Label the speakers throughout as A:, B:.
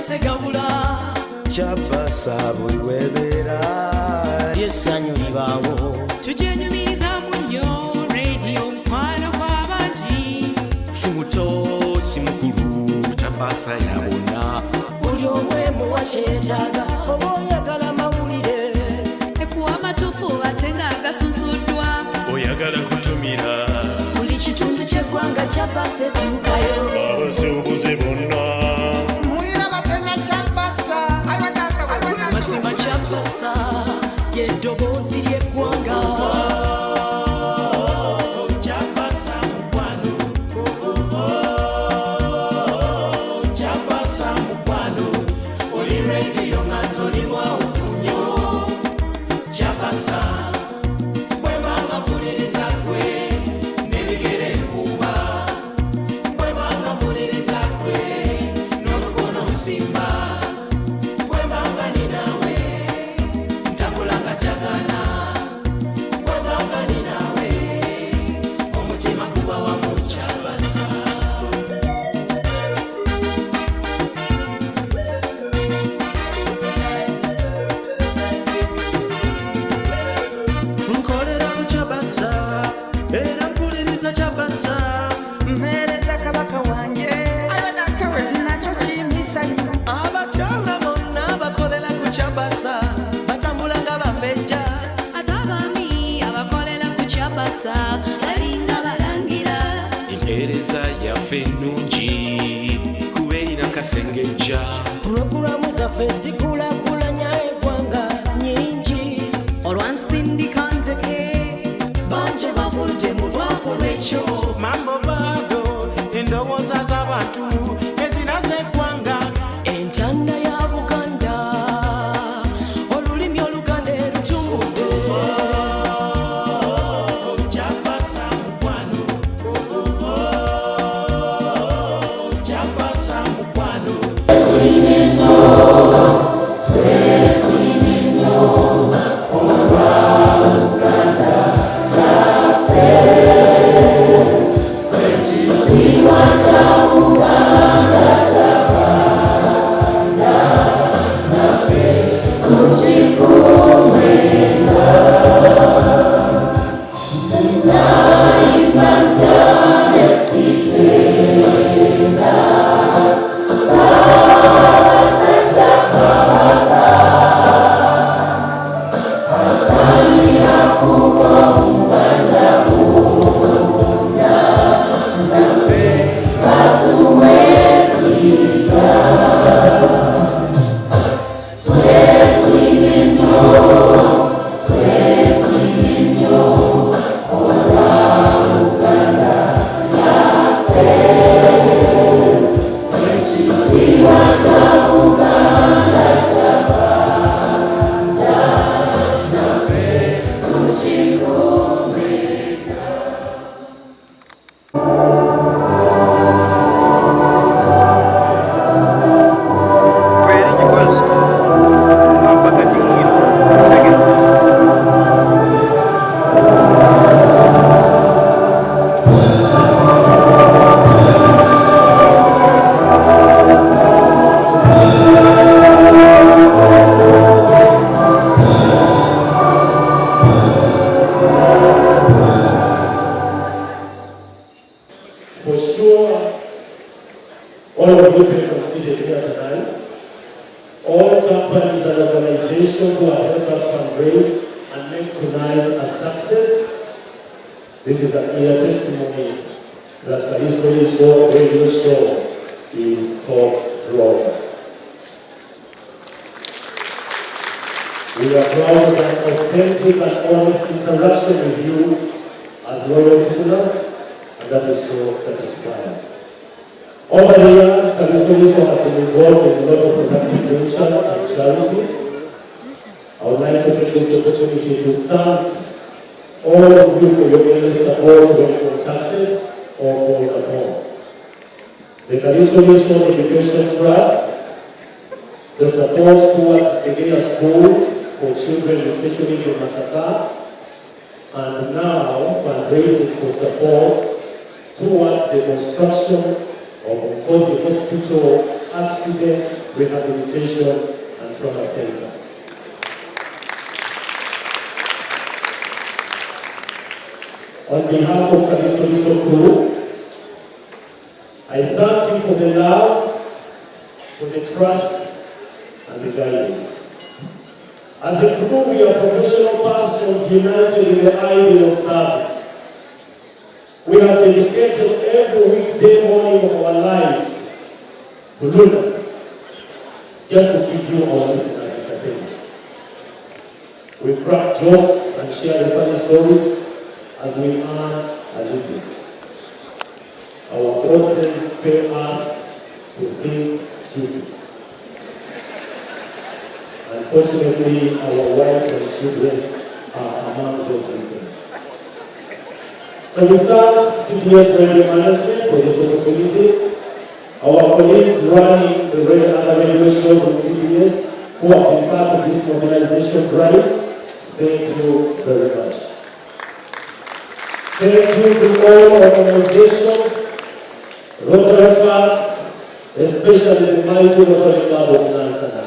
A: segabula
B: Chabasa buli webera
A: yesanyu libawo tujenyumiza munyo radio mwana kwa banji
B: simuto simukulu Chabasa yabona
A: buli omwe muwashetaga oboyagala mawulire ekuwa matufu atenga agasusudwa
B: oyagala kutumira
A: buli kitundu ky'eggwanga Chabasa etuukayo
B: abasuubuzi bonna
A: Masima Chabasa yeddoboozi ly'eggwanga
B: Chabasa mukwano Chabasa mukwano oli radio nga tolimu awufunyo Chabasa bwebanga mpuliriza gwe n'ebigere nkuba bwebanga mpuliriza gwe n'omukono nsimba
A: Chabasa batambula nga bambejja atabami abakolela ku Chabasa balinga balangira
B: empeereza yaffe ennungi kuba erina kasengejja
A: puroguramu zaffe zikulaakulanya eggwanga nyingi olwansindika nteke banje bavudde mu bwavu lwekyo
B: mambo baago endowooza z'abantu ezinaza eggwanga
A: entanda ya Buganda olulimi oluganda erutumbude
B: Chabasa mukwano Chabasa mukwano
C: For sure, all of you people seated here tonight, all companies and organizations who have helped us fundraise and make tonight a success, this is a clear testimony that Kaliso Liso radio show is top drawer. We are proud of an authentic and honest interaction with you as loyal listeners, and that is so satisfying. Over the years, Kaliso Liso has been involved in a lot of productive ventures and charity. I would like to take this opportunity to thank all of you for your endless support when contacted or called upon. The Kaliso Liso Education Trust, the support towards the Egea School for children with special needs in Masaka, and now fundraising for support towards the construction of Nkozi Hospital Accident Rehabilitation and Trauma Center. On behalf of Kadisoliso crew, I thank you for the love, for the trust, and the guidance. As a crew, we are professional persons united in the ideal of service. We have dedicated every weekday morning of our lives to lunacy, just to keep you, our listeners, entertained. We crack jokes and share the funny stories as we earn a living. Our bosses pay us to think stupid. Unfortunately, our wives and children are among those listening. So we thank CBS Radio Management for this opportunity. Our colleagues running the other radio shows on CBS who have been part of this mobilization drive, thank you very much. Thank you to all organizations, Rotary clubs, especially the mighty Rotary Club of Nansana.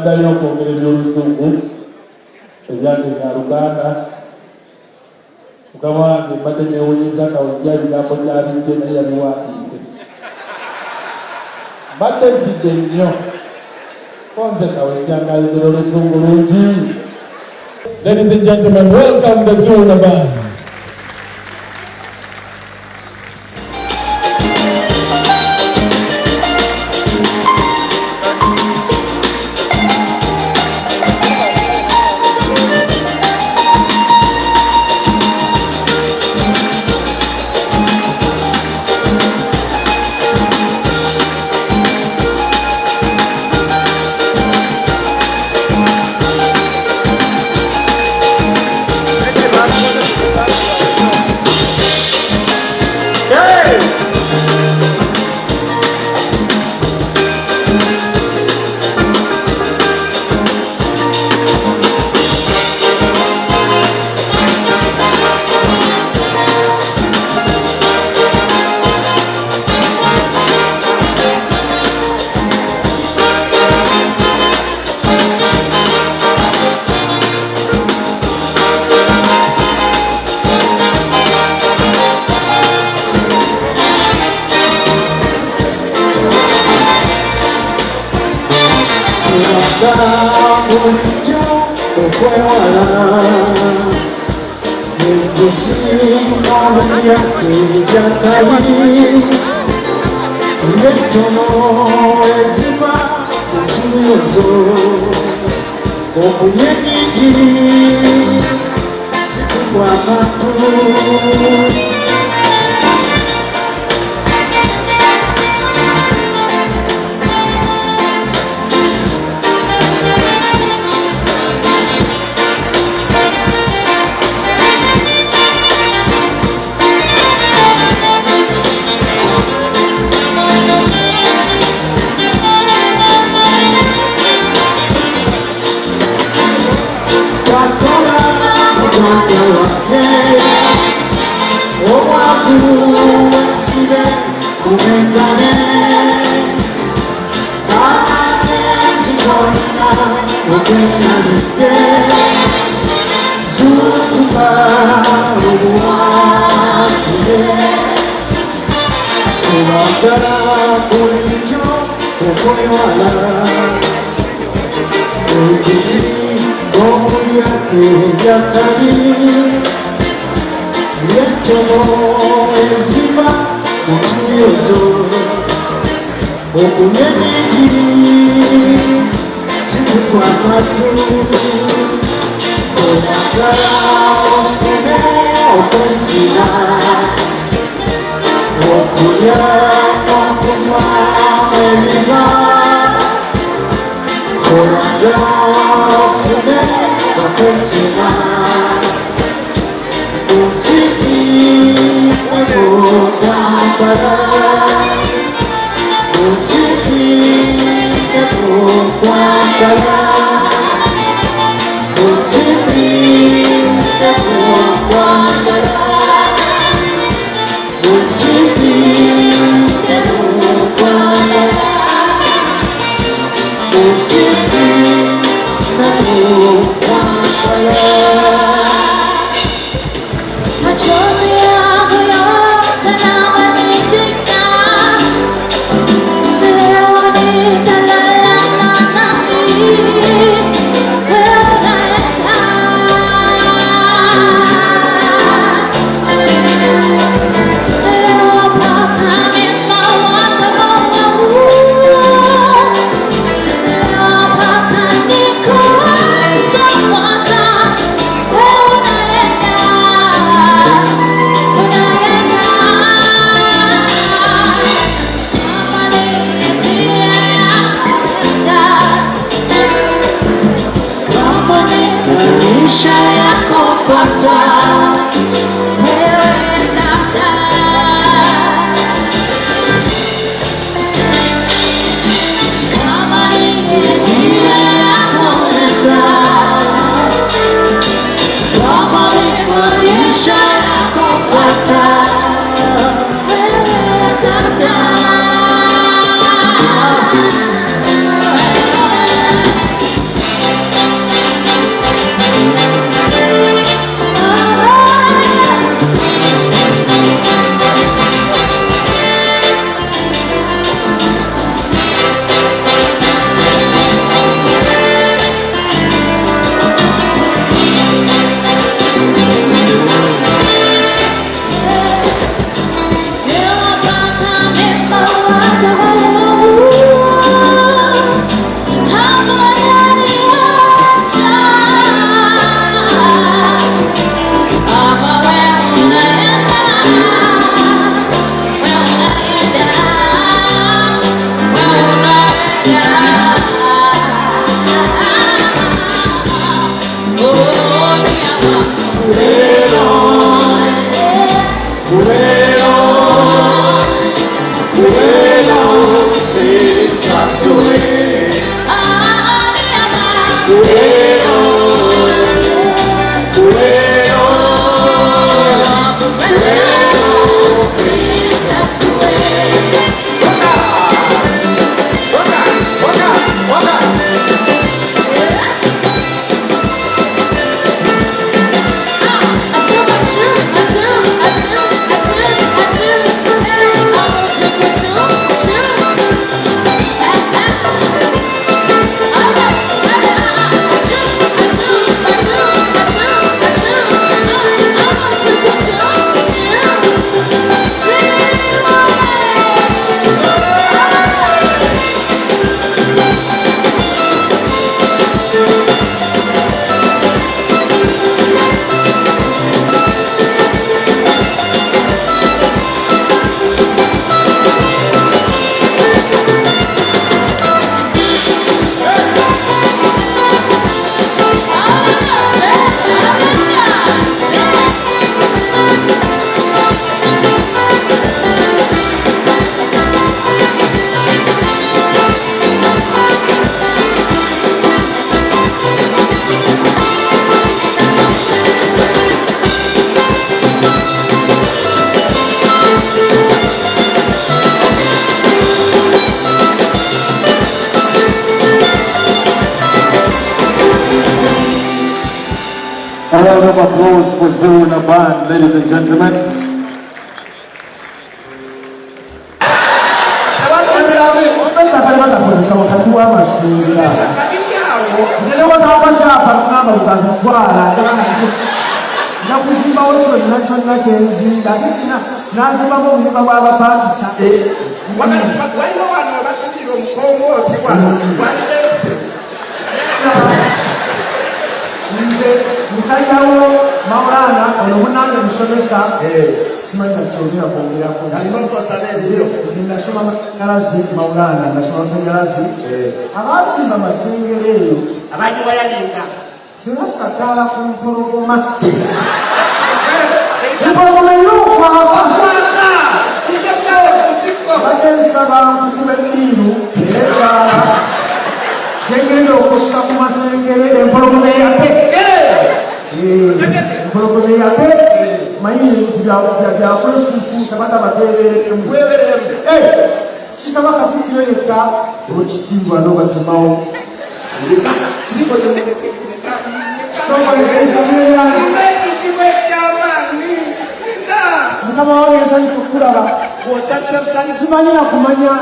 D: Ndayina okwongera eby'oluzungu ebyange bya Luganda. Mukama wange mbadde neewunyiriza Kawenja ebigambo gy'abijje naye yabiwandiise. Mbadde ntidde nnyo konze Kawenja ng'ayogera oluzungu lungi. Ladies and gentlemen, welcome the Zuna Band.
E: Yetono eziva mutiozo okunyanyigi sikukwa matu oyagala ofune okwesina okulya okunywa ebiva oyagala ofune okwesina Usifi ebukwambala Usifi ebukwambala Usifi ebukwambala Usifi ebukwambala Usifi ebukwambala
A: Machozi yangu yote namalizika, leo nitalala na nani, wewe unaenda. Leo mpaka ni mawazo yangu, leo mpaka nikosa kwanza, wewe unaenda.
E: Maisha yako fuata
A: Wewe tafuta kama ni njia yako nenda, kama ni maisha yako fuata, wewe tafuta.
D: A round of applause for Zuna Band, ladies and gentlemen. kuzimba wetyo nakyo kyenzinga ate sina nazimbamu obuyimba bw'abapangisa
F: waliwo wano batubira omukongooti wano
D: nze musajjawo Maulana ono munange musomesa simanyi nakyogera kwongerako nasoma masanyalazi Maulana nasoma masanyalazi abazimba masengere eyo
F: abanyiwayalinga
D: tebasakala ku mpologoma empologoma eyokwaba bagensaba nkukube ddiiru ereebaala gegenda okussa ku masengere empologoma eyate empologoma eyate mayini nti byakwesusu tabata bateeberemu sisaba Katikkiro yekka olwekitiibwa n'obakimawo Mukama wange nsanyufu okulaba simanyi na kumanya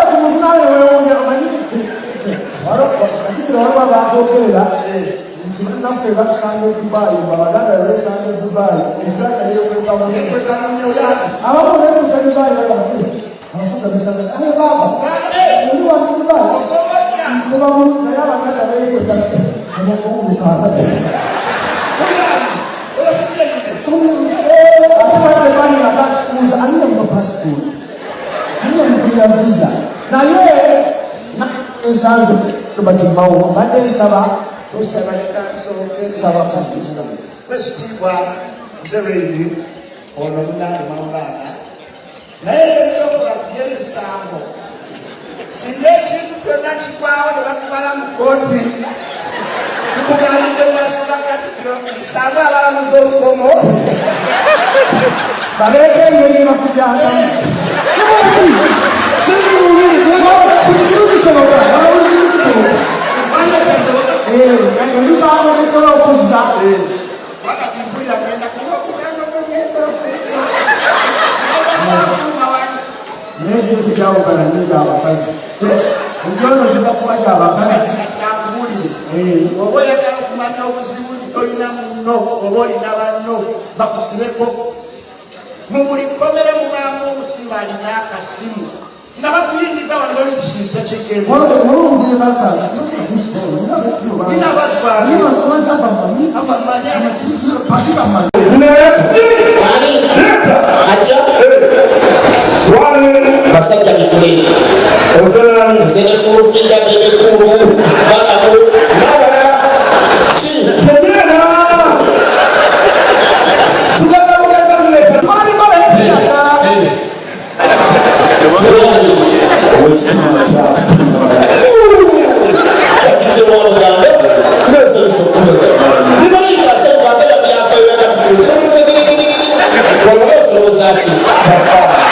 D: kumuvunawe wewonja omanyi Katikkiro waliwo abaakogerera nti naffe batusanga e Dubai Abaganda besanga e Dubai Uganda yekwetamu abamu betuuka Dubai abasajja besanga aye baba oli wa Dubai kuba naye Abaganda beekwetamu omukubukaana atebali alina mu passport alina mufulira visa naye ensanze tobatimawo badde nsaba
F: tosabaleka nsaba katusa wekitiibwa nzereini ono munange Maulana naye ebyokola kubyebisambo singa ekintu kyonna kikwawo ne batubala mu kooti tukuganidde mumaaso ga Katikkiro isambo abalamuzi olukomo
D: baleeta engeri ebafutyangamu emisango gikola okuzza naye gyekijawukana niga abakazi egyono zibakubaja abakazi
F: oba oyagala okumanya obuzibu tolina muno oba olina banno bakusibeko mu buli kkomera mubaamu omusimu alina akasimu nga bakuyingiza wano olikikintu ekigemu
G: basajja bifule nze ne fulufija bebekulu balabo n'abalala tegenda tugaza mugasa zileta Katikkiro wa Buganda nzesanyusa okubeera nibalingaase bwagera byafaayo Katikkiro waliwo esolooza ki tafaa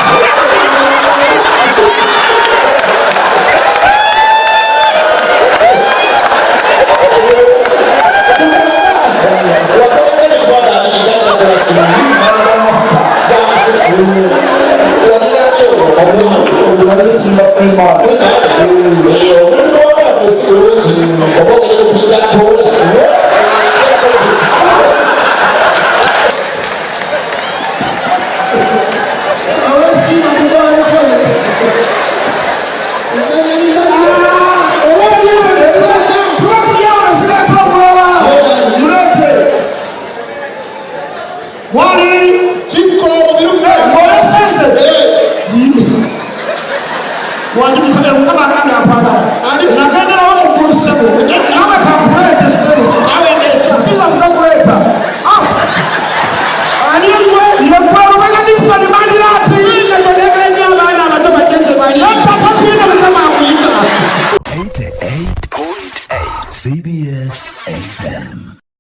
H: CBS